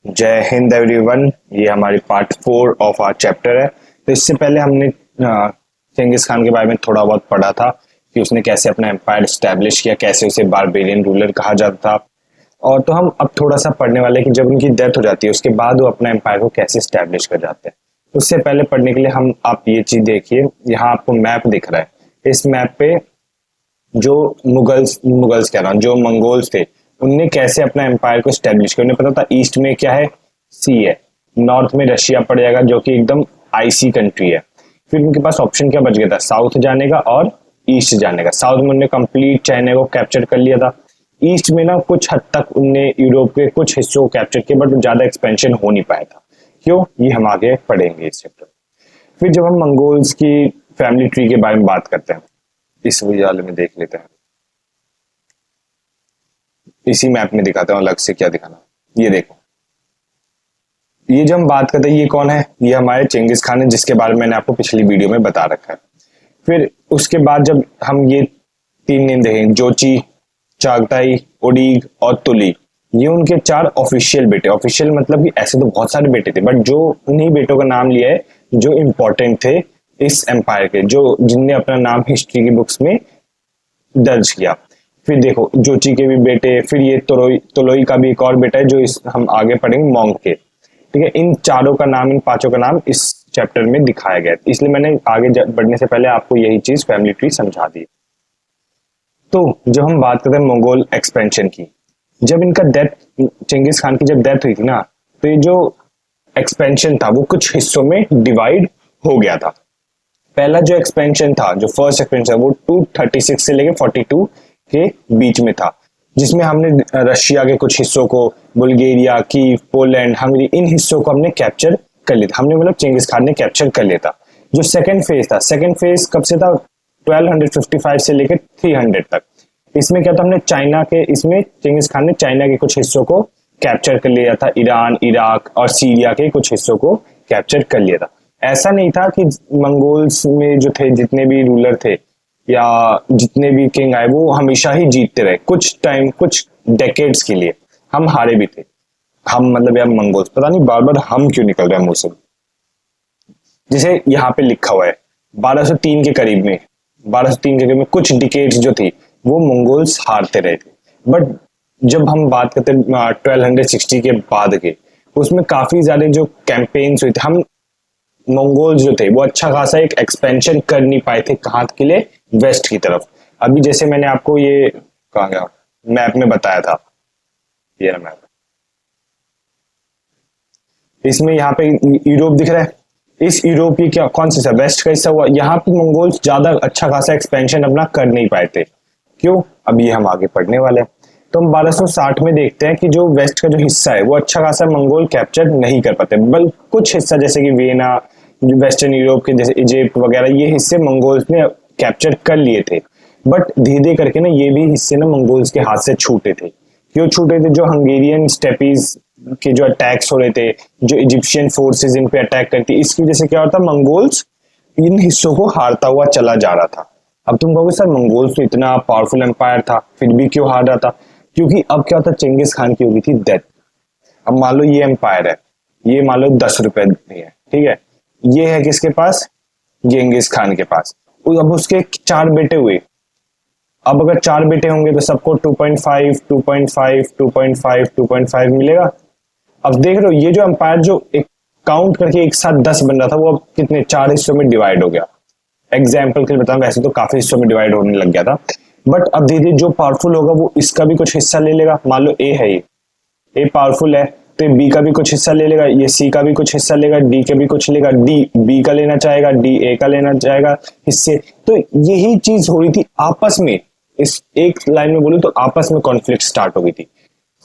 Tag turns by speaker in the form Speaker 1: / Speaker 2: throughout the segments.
Speaker 1: जय हिंद एवरीवन। ये हमारी पार्ट 4 ऑफ आवर चैप्टर है। तो इससे पहले हमने चंगेज खान के बारे में थोड़ा बहुत पढ़ा था कि उसने कैसे अपना एम्पायर स्टैब्लिश किया, कैसे उसे बारबेरियन रूलर कहा जाता था। और तो हम अब थोड़ा सा पढ़ने वाले हैं कि जब उनकी डेथ हो जाती है उसके बाद वो अपना एम्पायर को कैसे स्टैब्लिश कर जाते हैं। उससे पहले पढ़ने के लिए हम आप ये चीज देखिए, यहाँ आपको मैप दिख रहा है। इस मैप पे जो मुगल्स कह रहा हूँ, जो मंगोल्स थे उनने कैसे अपना एम्पायर को स्टैब्लिश किया। उन्हें पता था ईस्ट में क्या है, सी है, नॉर्थ में रशिया पड़ जाएगा जो कि एकदम आईसी कंट्री है। फिर उनके पास ऑप्शन क्या बच गया था, साउथ जाने का और ईस्ट जाने का। साउथ में उन्होंने कंप्लीट चाइना को कैप्चर कर लिया था। ईस्ट में ना कुछ हद तक उनने यूरोप के कुछ हिस्सों को कैप्चर किया, बट ज्यादा एक्सपेंशन हो नहीं पाया था। क्यों, ये हम आगे पढ़ेंगे इस चैप्टर। फिर जब हम मंगोल्स की फैमिली ट्री के बारे में बात करते हैं, इस वाले में देख लेते हैं। इसी मैप में दिखाता हूँ अलग से क्या दिखाना। ये देखो, ये जब हम बात करते हैं ये कौन है, ये हमारे चंगेज खान है जिसके बारे में मैंने आपको पिछली वीडियो में बता रखा है। फिर उसके बाद जब हम ये तीन नेम देखेंगे, जोची, चागताई, ओडीग और तुली, ये उनके 4 ऑफिशियल बेटे। ऑफिशियल मतलब कि ऐसे तो बहुत सारे बेटे थे, बट जो उन्हीं बेटों का नाम लिया है जो इंपॉर्टेंट थे इस एम्पायर के, जो जिनने अपना नाम हिस्ट्री की बुक्स में दर्ज किया। फिर देखो जोची के भी बेटे, फिर ये तोलोई का भी एक और बेटा है जो हम आगे पढ़ेंगे मोंग के। ठीक है, इन चारों का नाम, इन 5 का नाम इस चैप्टर में दिखाया गया, इसलिए मैंने आगे बढ़ने से पहले आपको यही चीज फैमिली ट्री समझा दी। तो जब हम बात करते हैं मंगोल एक्सपेंशन की, जब इनका डेथ, चंगेज खान की जब डेथ हुई थी ना, तो ये जो एक्सपेंशन था वो कुछ हिस्सों में डिवाइड हो गया था। पहला जो एक्सपेंशन था, जो फर्स्ट एक्सपेंशन, वो 236 से लेके 42 के बीच में था, जिसमें हमने रशिया के कुछ हिस्सों को, बुल्गारिया, कीव, पोलैंड, हंगरी, इन हिस्सों को हमने कैप्चर कर लिया था। हमने मतलब चंगेज खान ने कैप्चर कर लिया था। जो सेकंड फेज था, सेकंड फेज कब से था, 1255 से लेकर 300 तक। इसमें क्या था, हमने चाइना के, इसमें चंगेज खान ने चाइना के कुछ हिस्सों को कैप्चर कर लिया था, ईरान, इराक और सीरिया के कुछ हिस्सों को कैप्चर कर लिया था। ऐसा नहीं था कि मंगोल्स में जो थे, जितने भी रूलर थे या जितने भी किंग आए, वो हमेशा ही जीतते रहे। कुछ टाइम, कुछ डेकेड्स के लिए हम हारे भी थे। हम मतलब यार मंगोल्स, पता नहीं बार बार हम क्यों निकल रहे हैं मुंह से। जैसे यहाँ पे लिखा हुआ है 1203 के करीब में, 1203 के करीब में कुछ डिकेड्स जो थी वो मंगोल्स हारते रहे थे। बट जब हम बात करते हैं 1260 के बाद के, उसमें काफी ज्यादा जो कैंपेन्स हुए थे, हम मंगोल्स जो थे वो अच्छा खासा एक एक्सपेंशन कर नहीं पाए थे। कहाँ के लिए, वेस्ट की तरफ। अभी जैसे मैंने आपको ये कहा गया मैप में बताया था, ये मैप, इसमें यहाँ पे यूरोप दिख रहा है। इस यूरोप की क्या, कौन सा वेस्ट का हिस्सा हुआ, यहाँ पे मंगोल्स ज्यादा अच्छा खासा एक्सपेंशन अपना कर नहीं पाए थे। क्यों, अब ये हम आगे पढ़ने वाले हैं। तो हम 1260 में देखते हैं कि जो वेस्ट का जो हिस्सा है वो अच्छा खासा मंगोल कैप्चर नहीं कर पाते, बल्कि कुछ हिस्सा जैसे कि वियना, वेस्टर्न यूरोप के जैसे इजिप्ट वगैरह, ये हिस्से मंगोल्स ने कैप्चर कर लिए थे। बट धीरे धीरे करके ना ये भी हिस्से ना मंगोल्स के हाथ से छूटे थे। क्यों छूटे थे, जो हंगेरियन स्टेपीज के जो अटैक्स हो रहे थे, जो इजिप्शियन फोर्सेस इन पे अटैक करती, इसकी वजह से क्या होता, मंगोल्स इन हिस्सों को हारता हुआ चला जा रहा था। अब तुम कहोगे सर मंगोल्स तो इतना पावरफुल एम्पायर था, फिर भी क्यों हार रहा था? क्योंकि अब क्या होता, चंगेज खान की हो गई थी डेथ। अब मान लो ये एम्पायर है, ये मान लो 10 रुपए है, ठीक है, ये है किसके पास, चंगेज खान के पास। अब उसके 4 बेटे हुए। अब अगर 4 बेटे होंगे तो सबको 2.5 2.5 2.5 2.5 मिलेगा। अब देख रहे हो ये जो एम्पायर जो एक काउंट करके एक साथ 10 बन रहा था, वो अब कितने 4 हिस्सों में डिवाइड हो गया। एग्जाम्पल के लिए बताऊं, वैसे तो काफी हिस्सों में डिवाइड होने लग गया था, बट अब धीरे धीरे जो पावरफुल होगा वो इसका भी कुछ हिस्सा ले लेगा। मान लो ए है, ये पावरफुल है तो बी का भी कुछ हिस्सा ले लेगा, ये सी का भी कुछ हिस्सा लेगा, डी के भी कुछ लेगा, डी बी का लेना चाहेगा, डी ए का लेना चाहेगा हिस्से। तो यही चीज हो रही थी आपस में। इस एक लाइन में बोलूं तो आपस में कॉन्फ्लिक्ट स्टार्ट हो गई थी।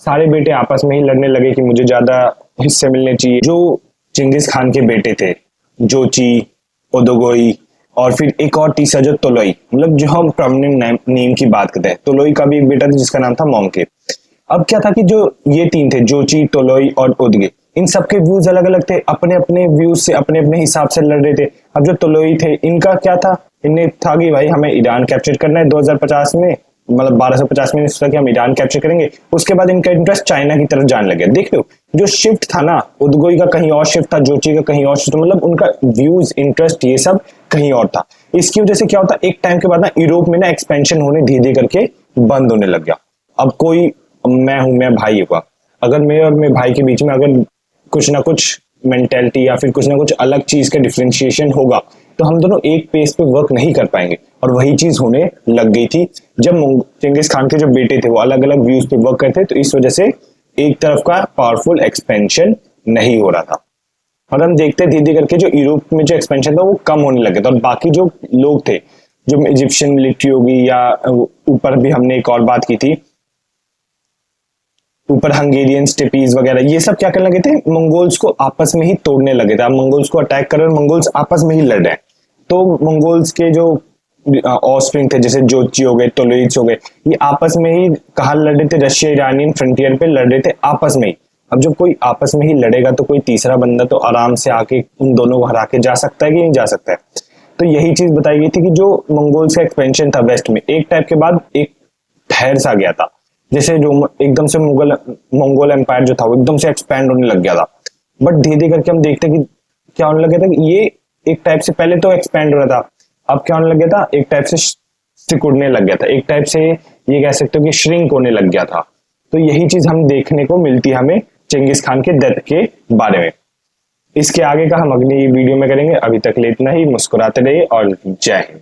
Speaker 1: सारे बेटे आपस में ही लड़ने लगे कि मुझे ज्यादा हिस्से मिलने चाहिए। जो चंगेज खान के बेटे थे, जोची, ओदोगोई और फिर एक और तीसरा जो तोलोई, मतलब जो हम प्रोमिनेंट नेम की बात करते हैं, तोलोई का भी एक बेटा था जिसका नाम था मोंके। अब क्या था कि जो ये 3 थे, जोची, तोलोई और ओदगे, इन सबके व्यूज अलग अलग थे, अपने अपने व्यूज से अपने अपने हिसाब से लड़ रहे थे। अब जो तोलोई थे, इनका क्या था, इन्हें था कि भाई हमें ईरान कैप्चर करना है 2050 में, मतलब 1250 में सोचा कि हम ईरान कैप्चर करेंगे। उसके बाद इनका इंटरेस्ट चाइना की तरफ जाने लगे। देख लो जो शिफ्ट था ना, उदगोई का कहीं और शिफ्ट था, जोची का कहीं और शिफ्ट, मतलब उनका व्यूज, इंटरेस्ट, ये सब कहीं और था। इसकी वजह से क्या होता, एक टाइम के बाद ना यूरोप में ना एक्सपेंशन होने धीरे धीरे करके बंद होने लग गया। अब कोई, मैं हूं, मैं भाई हुआ, अगर मेरे और मेरे भाई के बीच में अगर कुछ ना कुछ मेंटेलिटी या फिर कुछ ना कुछ अलग चीज का डिफरेंशिएशन होगा, तो हम दोनों एक पेस पे वर्क नहीं कर पाएंगे। और वही चीज होने लग गई थी जब चंगेज खान के जो बेटे थे वो अलग अलग व्यूज पे वर्क करते, तो इस वजह से एक तरफ का पावरफुल एक्सपेंशन नहीं हो रहा था। और हम देखते धीरे धीरे करके जो यूरोप में जो एक्सपेंशन था वो कम होने लगे था, और बाकी जो लोग थे, जो इजिप्शियन मिलिट्री होगी, या ऊपर भी हमने एक और बात की थी, ऊपर हंगेरियन स्टेपीज वगैरह, ये सब क्या करने लगे थे, मंगोल्स को आपस में ही तोड़ने लगे थे। अब मंगोल्स को अटैक कर रहे, मंगोल्स आपस में ही लड़ रहे हैं। तो मंगोल्स के जो ऑफस्प्रिंग थे, जैसे जोची हो गए, टोलेरिड्स हो गए, ये आपस में ही कहाँ लड़ रहे थे, रशिया ईरानियन फ्रंटियर पे लड़ रहे थे आपस में ही। अब जब कोई आपस में ही लड़ेगा तो कोई तीसरा बंदा तो आराम से आके उन दोनों को हरा के जा सकता है कि नहीं जा सकता है। तो यही चीज बताई गई थी कि जो मंगोल्स का एक्सपेंशन था वेस्ट में, एक टाइप के बाद एक ठहर सा गया था, जैसे जो एकदम से मंगोल एम्पायर जो था वो एकदम से एक्सपैंड होने लग गया था। बट धीरे धीरे करके हम देखते कि क्या होने लगा था कि ये एक टाइप से पहले तो एक्सपैंड हो रहा था, अब क्या होने लग गया था, एक टाइप से सिकुड़ने लग गया था, एक टाइप से ये कह सकते हो कि श्रिंक होने लग गया था। तो यही चीज हम देखने को मिलती है हमें चंगेज खान के डेथ के बारे में। इसके आगे का हम अगली वीडियो में करेंगे। अभी तक ले इतना ही। मुस्कुराते रहिए और जय हिंद।